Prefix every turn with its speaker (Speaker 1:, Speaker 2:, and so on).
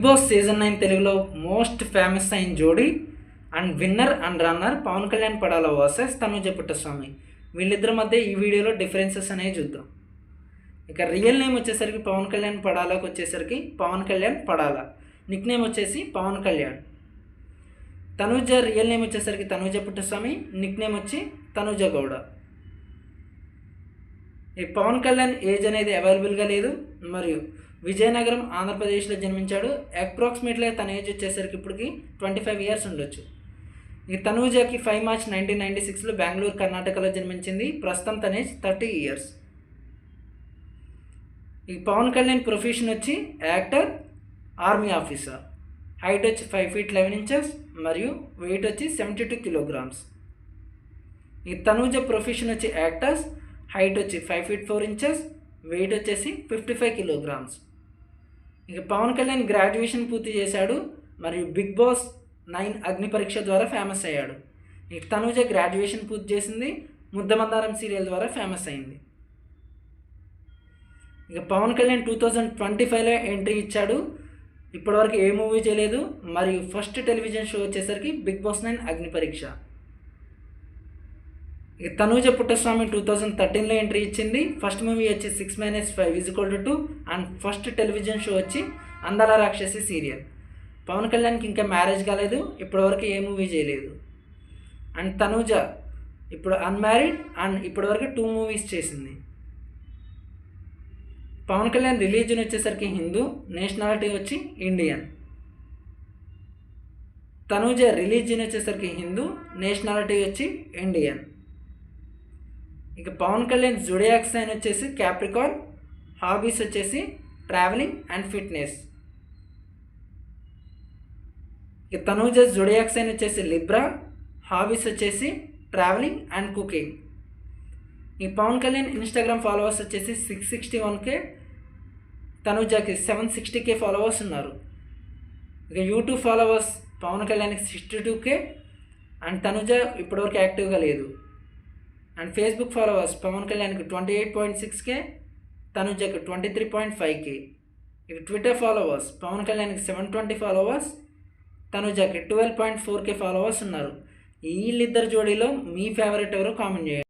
Speaker 1: Big boss season 9 తెలుగులో most famous అయిన జోడీ and winner and runner Pawan Kalyan Padala versus Tanuja Puttaswamy. వీళ్ళిద్దరి మధ్య ఈ వీడియోలో డిఫరెన్సెస్ అనేవి చూద్దాం. ఇక రియల్ నేమ్ వచ్చేసరికి పవన్ కళ్యాణ్ పడాలకు వచ్చేసరికి పవన్ కళ్యాణ్ పడాల, నిక్ నేమ్ వచ్చేసి పవన్ కళ్యాణ్. తనుజ రియల్ నేమ్ వచ్చేసరికి తనుజ పుట్టస్వామి, నిక్ నేమ్ వచ్చి తనుజ గౌడ. ఈ పవన్ కళ్యాణ్ ఏజ్ అనేది అవైలబుల్గా లేదు, మరియు విజయనగరం ఆంధ్రప్రదేశ్లో జన్మించాడు. అప్రాక్సిమేట్లీ తన ఏజ్ వచ్చేసరికి ఇప్పటికి 25 ఇయర్స్ ఉండొచ్చు. ఈ తనూజకి 5 మార్చ్ 1996లో బెంగళూరు కర్ణాటకలో జన్మించింది. ప్రస్తుతం తన ఏజ్ 30 ఇయర్స్. ఈ పవన్ కళ్యాణ్ ప్రొఫెషన్ వచ్చి యాక్టర్, ఆర్మీ ఆఫీసర్. హైట్ వచ్చి 5 feet 11 inches మరియు వెయిట్ వచ్చి 72 kilograms. ఈ తనూజ ప్రొఫెషన్ వచ్చి యాక్టర్స్, హైట్ వచ్చి 5 feet 4 inches, వెయిట్ వచ్చేసి 55 kilograms. ఇక పవన్ కళ్యాణ్ గ్రాడ్యుయేషన్ పూర్తి చేశాడు మరియు బిగ్ బాస్ 9 అగ్ని పరీక్ష ద్వారా ఫేమస్ అయ్యాడు. ఇక తనూజ గ్రాడ్యుయేషన్ పూర్తి చేసింది, ముద్దమందారం సీరియల్ ద్వారా ఫేమస్ అయింది. ఇక పవన్ కళ్యాణ్ 2025లో ఎంట్రీ ఇచ్చాడు. ఇప్పటివరకు ఏ మూవీ చేయలేదు మరియు ఫస్ట్ టెలివిజన్ షో వచ్చేసరికి బిగ్ బాస్ 9 అగ్ని పరీక్ష. ఇక తనూజ పుట్టస్వామి 2013లో ఎంట్రీ ఇచ్చింది. ఫస్ట్ మూవీ వచ్చి 6-5 అండ్ ఫస్ట్ టెలివిజన్ షో వచ్చి అందాల రాక్షసి సీరియల్. పవన్ కళ్యాణ్కి ఇంకా మ్యారేజ్ కాలేదు, ఇప్పటివరకు ఏ మూవీ చేయలేదు. అండ్ తనూజ ఇప్పుడు అన్మ్యారీడ్ అండ్ ఇప్పటివరకు 2 movies చేసింది. పవన్ కళ్యాణ్ రిలీజియన్ వచ్చేసరికి హిందూ, నేషనాలిటీ వచ్చి ఇండియన్. తనూజ రిలీజియన్ వచ్చేసరికి హిందూ, నేషనాలిటీ వచ్చి ఇండియన్. ఇక పవన్ కళ్యాణ్ జోడియాక్ సైన్ వచ్చేసి క్యాప్రికార్న్, హాబీస్ వచ్చేసి ట్రావెలింగ్ అండ్ ఫిట్నెస్. ఇక తనూజ జోడియాక్ సైన్ వచ్చేసి లిబ్రా, హాబీస్ వచ్చేసి ట్రావెలింగ్ అండ్ కుకింగ్. ఈ పవన్ కళ్యాణ్ ఇన్స్టాగ్రామ్ ఫాలోవర్స్ వచ్చేసి 661K, తనూజకి 760K ఫాలోవర్స్ ఉన్నారు. ఇక యూట్యూబ్ ఫాలోవర్స్ పవన్ కళ్యాణ్కి 62K అండ్ తనూజ ఇప్పటివరకు యాక్టివ్గా లేదు. అండ్ ఫేస్బుక్ ఫాలోవర్స్ పవన్ కళ్యాణ్కి 28.6K, తనూజకి 23.5K. ఇక ట్విట్టర్ ఫాలోవర్స్ పవన్ కళ్యాణ్కి 720 ఫాలోవర్స్, తనూజకి 12.4K ఫాలోవర్స్ ఉన్నారు. వీళ్ళిద్దరు జోడీలో మీ ఫేవరెట్ ఎవరో కామెంట్ చేయండి.